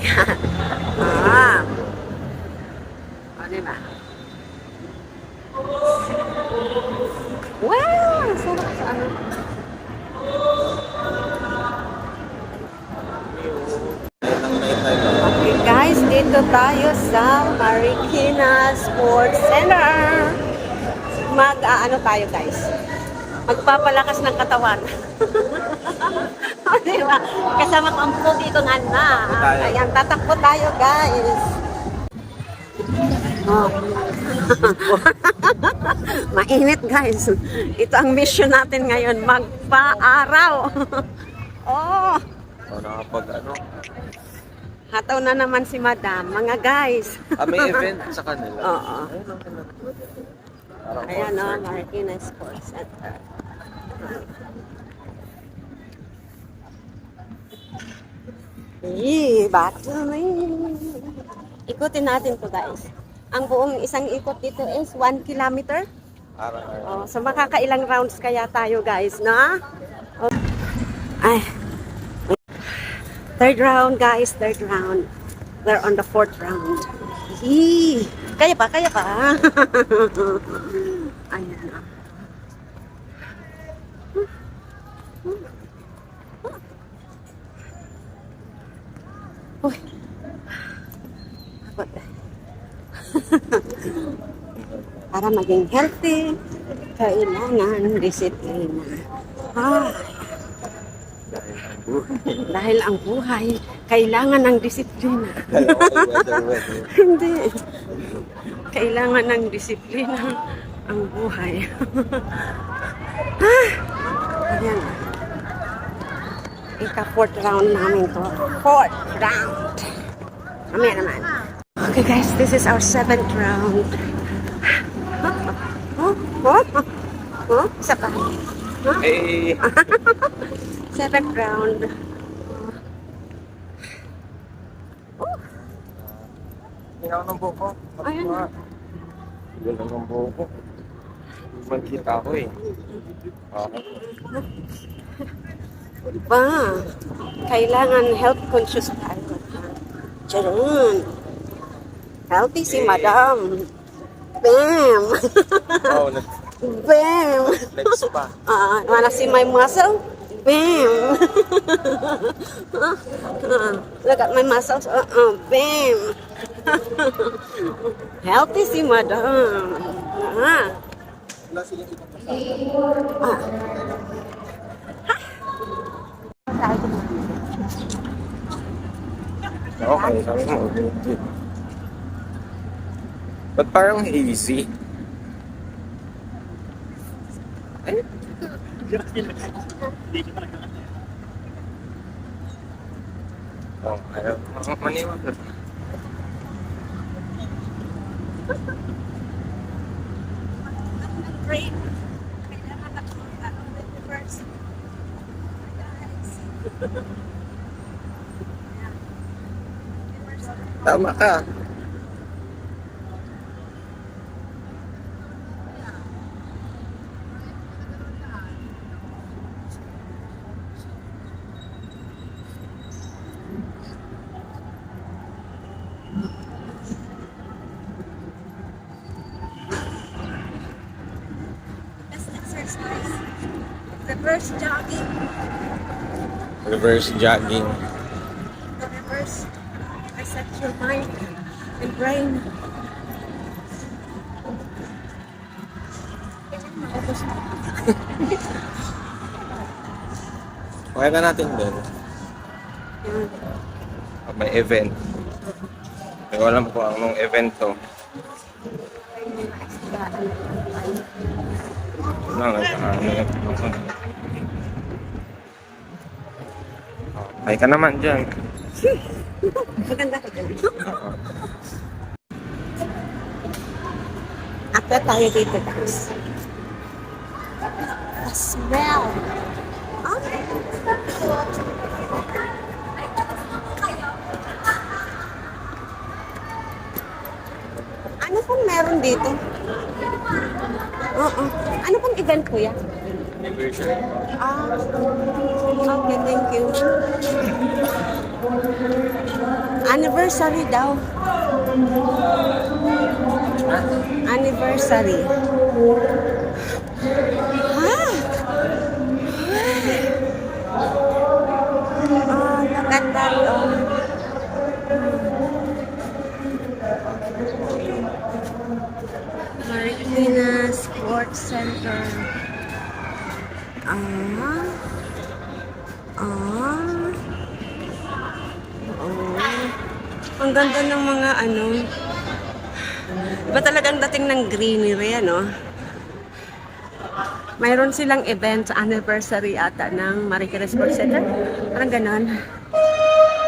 ka. Ah. O, diba? Wow! Sarap sa ano. Okay guys, dito tayo sa Marikina Sports Center. Ano tayo guys? Magpapalakas ng katawan. O, diba? Kasama ko ang pogi kong anak. Ayan, tatakbo tayo guys. Oh. Mainit guys. Ito ang mission natin ngayon, magpa-araw. Oh. O, nakapag ano? Hataw na naman si Madam, mga guys. May event sa kanila. Oo. Parang Ayan o, concert. Marikina Sports Center. Bato na yun. Ikutin natin to guys. Ang buong isang ikot dito is 1 kilometer. Parang Oh, so makakailang rounds kaya tayo guys, na? Oh. Ay. Third round guys, third round. We're on the fourth round. Yee! Kaya pa, kaya pa. Ayan. Uy. Abot. Para maging healthy, kailangan disiplina. Dahil ang buhay, kailangan ng disiplina. Hindi. Kailangan ng disiplina ang buhay. Ayan. Ika-fourth round namin to. Fourth round. Mamaya naman. Okay guys, this is our 7th round. Isa pa. Hey! 7th round. Hinaw ng buko. Ayun. Hinaw ng buko. Magkita ko eh. Okay. Diba? Kailangan health conscious tayo. Diyan. Healthy si Madam. Bam! Oh, Bam! legs pa. Wanna see my muscle? Bam! Look at my muscles. Bam! Healthy si Madam. Okay. Ba't parang easy? Ay? Oh, ayaw. Maniwag. Tama ka. Reverse jogging. Reverse jogging. The reverse resets your mind and brain. Okay ka natin doon. May event. Hindi ko alam kung anong event to. Ay ka naman dyan. Maganda ka dyan. After tayo dito guys. The smell. Ano pong meron dito? Oo. Ano pong event kuya? Anniversary. Okay, thank you. Anniversary daw. Anniversary. Ha? Oh, look at that. Oh. Marikina Sports Center. Ah. Ah. Oh. Ang ganda ng mga ano. Iba talagang dating ng greenery, ano? Mayroon silang event sa anniversary ata ng Marikina Sports Center. Parang ganon.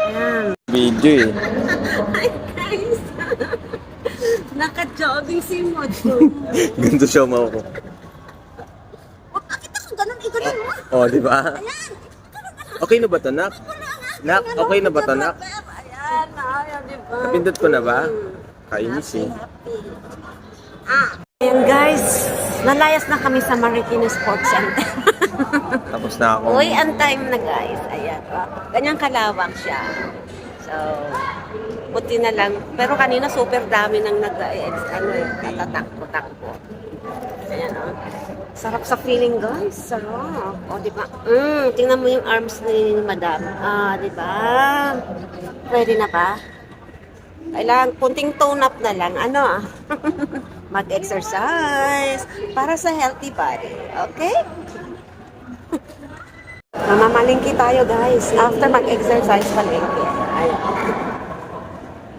Ayan. Video eh. Hi guys! Naka-jogging si Mojo. Ganito siya ko. Huwag nakita ko ganun, ganun mo. Oh, di ba? Ayan! Okay na ba to, Nak? Nak, okay na ba to, Nak? Ayan, ayan, di ba? Napindot ko na ba? Kainis eh. Ayan guys, nalayas na kami sa Marikina Sports Center. Tapos na ako. Uy, ang time na guys. Ayan, ganyang kalawak siya. So, buti na lang. Pero kanina super dami nang natatakbo-takbo. Ayan, oh. Sarap sa feeling guys. Sarap. O, di ba? Tingnan mo yung arms ni Madam. Di ba? Pwede na ba? Kailangan, kunting tone up na lang. Ano mag-exercise para sa healthy body. Okay? Mamamalingki tayo guys. After mag-exercise, palengke. Ayan.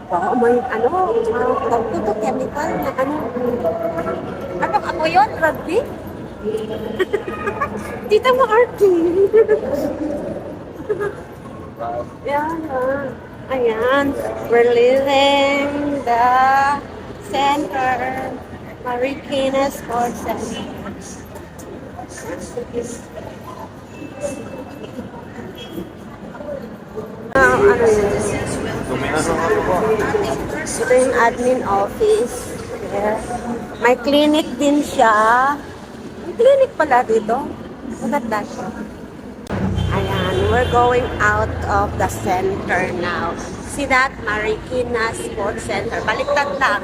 Wow, may tawag ito, chemical na Anong ako yun? Rugby? Tita mo, Artie. Ayan, ayan. We're leaving the center. Marikina Sports Center. Ano yun? Ito yung admin office. There. May clinic din siya. May clinic pala dito. Look at that. Ayan, we're going out of the center now. See that? Marikina Sports Center. Baliktad lang.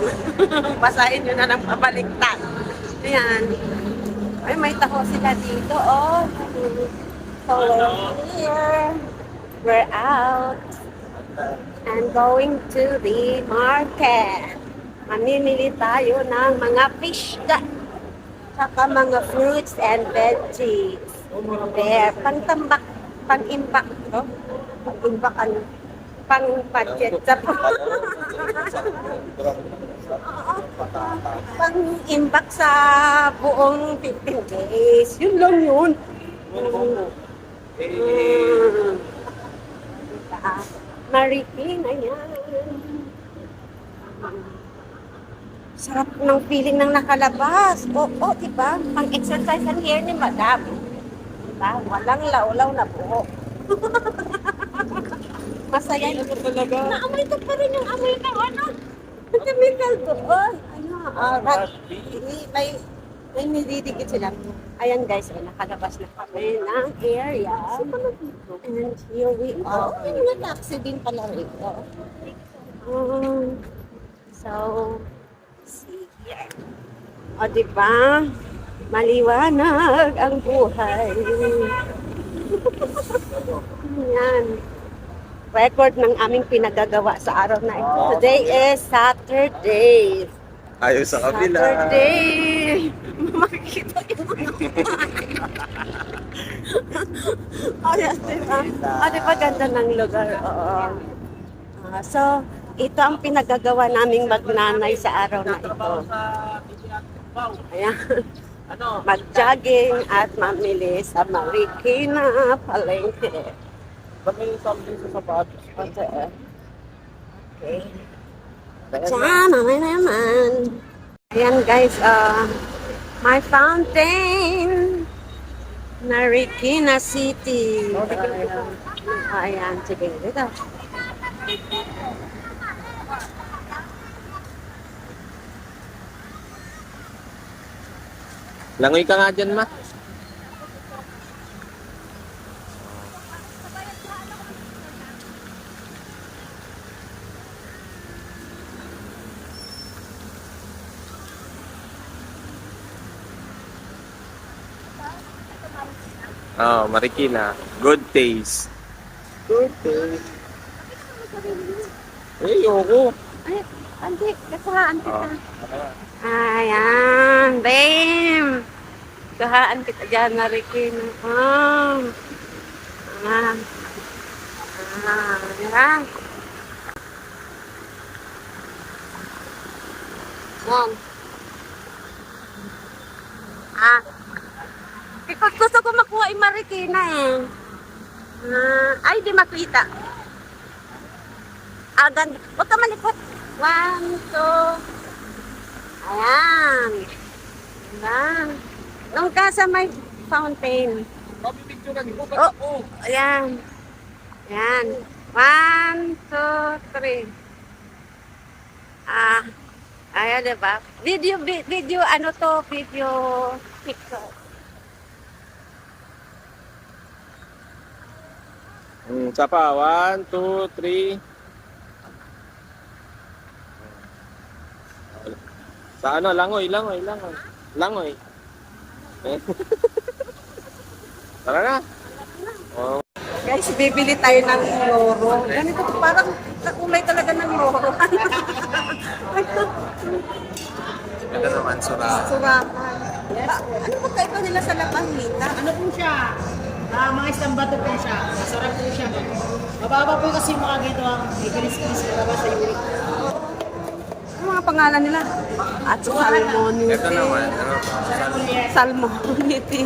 Basahin nyo na ng pabaliktad. Ayan. Ay, may taho sila dito. Oh. So, we're here. We're out. And going to the market. Mamimili tayo ng mga fish saka mga fruits and veggies. There. Pang-tambak, pang-impact. No? Pang-impact, pang-budget sa pang-impact sa buong 15 days. Yun lang yun. Marikina yan. Sarap ng feeling ng nakalabas. Oo, diba? Pang-exercise ang hair ni Madam. Diba? Walang lawlaw na buhok. Masaya yun. Naamoy ko pa rin yung amoy ng chemical doon. May nididikit sila. Ayan guys, nakalabas na kami ng area. And here we are. May mga taxi din pala rito. So, see here. O diba? Maliwanag ang buhay. Yan. Record ng aming pinagagawa sa araw na ito. Today is Saturday. Ayos sa kabila. Saturday. Makikita yung yes, diba? Diba ganda ng lugar? Oo. So, ito ang pinagagawa naming magnanay sa araw na ito. Ayan. Mag-jogging at mamili sa Marikina Palengke. May something sa sapatos. Okay. Diyan, mamay naman. Ayan guys, my fountain. Marikina City. Ayan, sige. Dito. Langoy ka nga dyan, ma. Oh, Marikina. Good taste. Good taste. Eh, yoko. Ay, hindi. Kasahaan kita. Oh. Ayan, babe. Kahaan kita dyan, Marikina. Ah. Ah. Ah, yan. Yan. Ah. Ikot gusto ko makuha yung Marikina eh. Ay, di makita. Ah, ganda. Huwag ka malikot. 1, 2. Ayan. Diba? Nung ka sa may fountain. Oh, ayan. Ayan. 1, 2, 3. Ah, ayan, diba? Video, ano to? Video picture. Isa pa. 1, 2, 3. Sa ano? Langoy. Langoy. Eh. Tara na. Oh. Guys, bibili tayo ng loro. Ganito, parang kakulay talaga ng loro. Ito naman, sura. Surakan. Ano ba kayo nila sa lapahita? Ano po siya? Mga istambato po siya. Masarap po siya. Mababa po kasi yung mga ganito ang ikilis-kilis na labas sa uric. Ano mga pangalan nila? At salmonite. Ito naman, ano? Salmonite.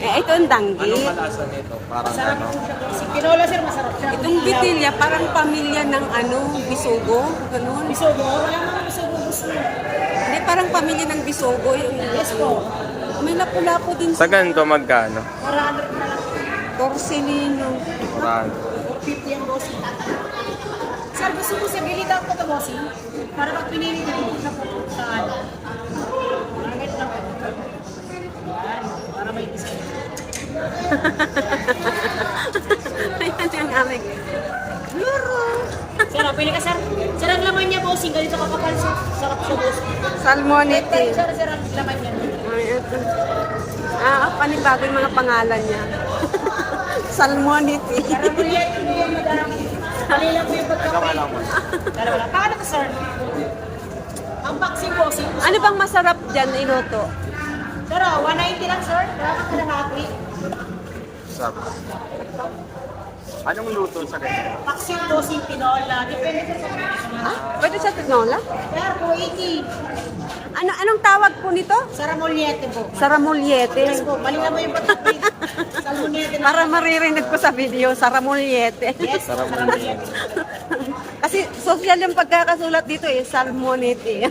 Eh, ito ang danggi. Anong kalasa nito? Parang Masarap ano? po siya. Si Pinola sir, masarap siya. Itong bitilya, parang pamilya ng ano, bisugo. Ganun. Bisogo, wala mga bisogo gusto. Hindi, parang pamilya ng bisugo. Yung, Yes po. may lapu-lapu din Sa ganito magkano? 400 na lang. Torsilino. 450 ang bossing. Sir, gusto mo sa gilid ako ito bossing? Para pag pinili dito na po sa ano. Maragit lang po. Yan, para may discount. Ayan yung aming loro. Sir, pili ka sir. Sir, ang laman niya bossing. Ganito kapapal sir. Sarap siya bossing. Salmonite. Sir, ang laman niya. Ay, ito. Panibago yung mga pangalan niya. Salmonite. Para po yan, hindi yung madami. Mali lang po yung pagkape. Ikaw mo. Wala. Paano ka sir? Ang boxing bossing. Ano bang masarap dyan iluto? Sir, 190 lang sir. Wala ka kalahati. Sarap. Anong luto sa ganito? Boxing bossing Pinola. Depende sa professional. Pwede sa tinola? Sir, 280. Anong tawag po nito? Saramoliete po. Saramuliete. Yes po. Mali naman yung pagkape. Salmoniete na. Para maririnig ko sa video, Saramuliete. Yes, saramoliete. Kasi social yung pagkakasulat dito eh, Salmonite.